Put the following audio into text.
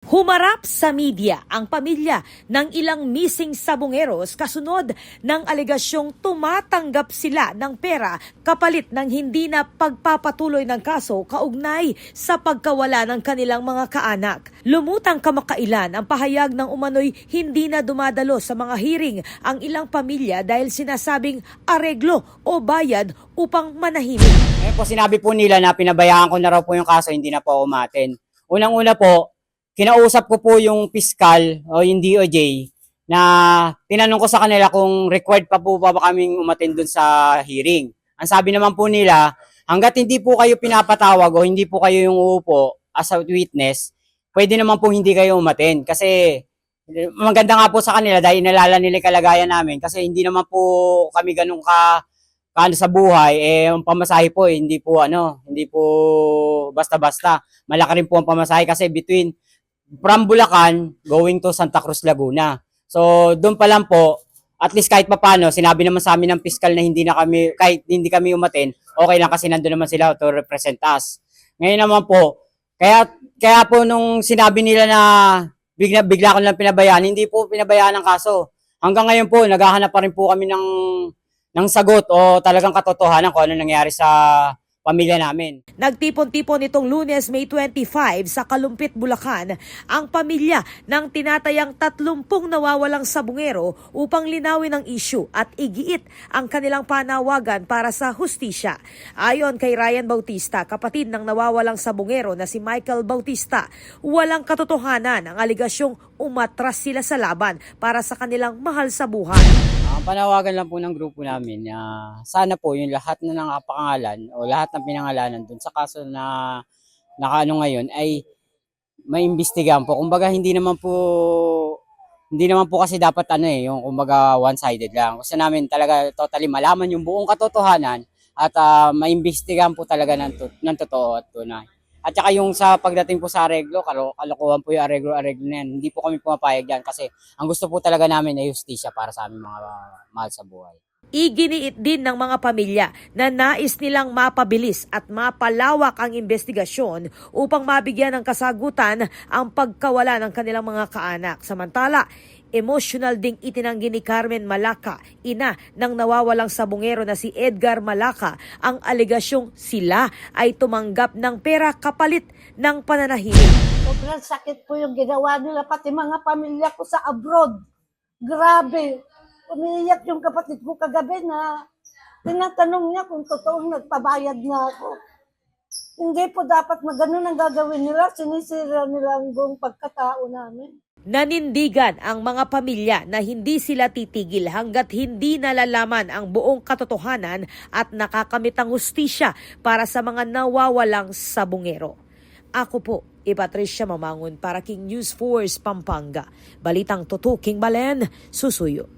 Humarap sa media ang pamilya ng ilang missing sabongeros kasunod ng alegasyong tumatanggap sila ng pera kapalit ng hindi na pagpapatuloy ng kaso kaugnay sa pagkawala ng kanilang mga kaanak. Lumutang kamakailan ang pahayag ng umano'y hindi na dumadalo sa mga hearing ang ilang pamilya dahil sinasabing areglo o bayad upang manahimik. Ngayon po sinabi po nila na pinabayaan ko na raw po yung kaso, hindi na po umaten. Unang-una po, kinausap ko po yung piskal o yung DOJ na tinanong ko sa kanila kung required pa po ba kaming umattend dun sa hearing. Ang sabi naman po nila, hanggat hindi po kayo pinapatawag o hindi po kayo yung uupo as a witness, pwede naman po hindi kayo umattend. Kasi maganda nga po sa kanila dahil nalala nila yung kalagayan namin. Kasi hindi naman po kami ganun kaano sa buhay, ang pamasahe po hindi po basta-basta. Malaki rin po ang pamasahe kasi between from Bulacan going to Santa Cruz, Laguna. So, doon pa lang po, at least kahit papano, sinabi naman sa amin ng piskal na hindi na kami, kahit hindi kami umaten, okay lang kasi nandun naman sila to represent us. Ngayon naman po, kaya po nung sinabi nila na bigla ko lang pinabayaan, hindi po pinabayaan ang kaso. Hanggang ngayon po, naghahanap pa rin po kami ng sagot o talagang katotohanan kung ano nangyari sa pamilya namin. Nagtipon-tipon itong Lunes, May 25 sa Kalumpit, Bulacan ang pamilya ng tinatayang 30 nawawalang sabungero upang linawin ang issue at igiit ang kanilang panawagan para sa hustisya. Ayon kay Ryan Bautista, kapatid ng nawawalang sabungero na si Michael Bautista, walang katotohanan ang aligasyong umatras sila sa laban para sa kanilang mahal sa buhay. Ang panawagan lang po ng grupo namin na sana po yung lahat na nakapangalan o lahat ng pinangalanan dun sa kaso na nakaano ngayon ay maimbestigahan po. Kumbaga hindi naman po kasi dapat yung kumbaga one-sided lang. Gusto namin talaga totally malaman yung buong katotohanan at maimbestigahan po talaga ng totoo at tunay. At saka yung sa pagdating po sa areglo, kalokohan po yung areglo na yan. Hindi po kami pumapayag yan kasi ang gusto po talaga namin ay justisya para sa aming mga mahal sa buhay. Iginiit din ng mga pamilya na nais nilang mapabilis at mapalawak ang investigasyon upang mabigyan ng kasagutan ang pagkawala ng kanilang mga kaanak. Samantala, emosyonal ding itinanggi ni Carmen Malaca, ina ng nawawalang sabungero na si Edgar Malaca, ang alegasyong sila ay tumanggap ng pera kapalit ng pananahimik. Sobrang sakit po yung ginawa nila, pati mga pamilya ko sa abroad. Grabe. Umiiyak yung kapatid ko kagabi na tinatanong niya kung totoong nagpabayad na ako. Hindi po dapat maganon ang gagawin nila. Sinisira nila ang buong pagkatao namin. Nanindigan ang mga pamilya na hindi sila titigil hanggat hindi nalalaman ang buong katotohanan at nakakamit ang hustisya para sa mga nawawalang sabungero. Ako po, Patricia Mamangon para King News Force Pampanga. Balitang tutuking Balen, susuyo.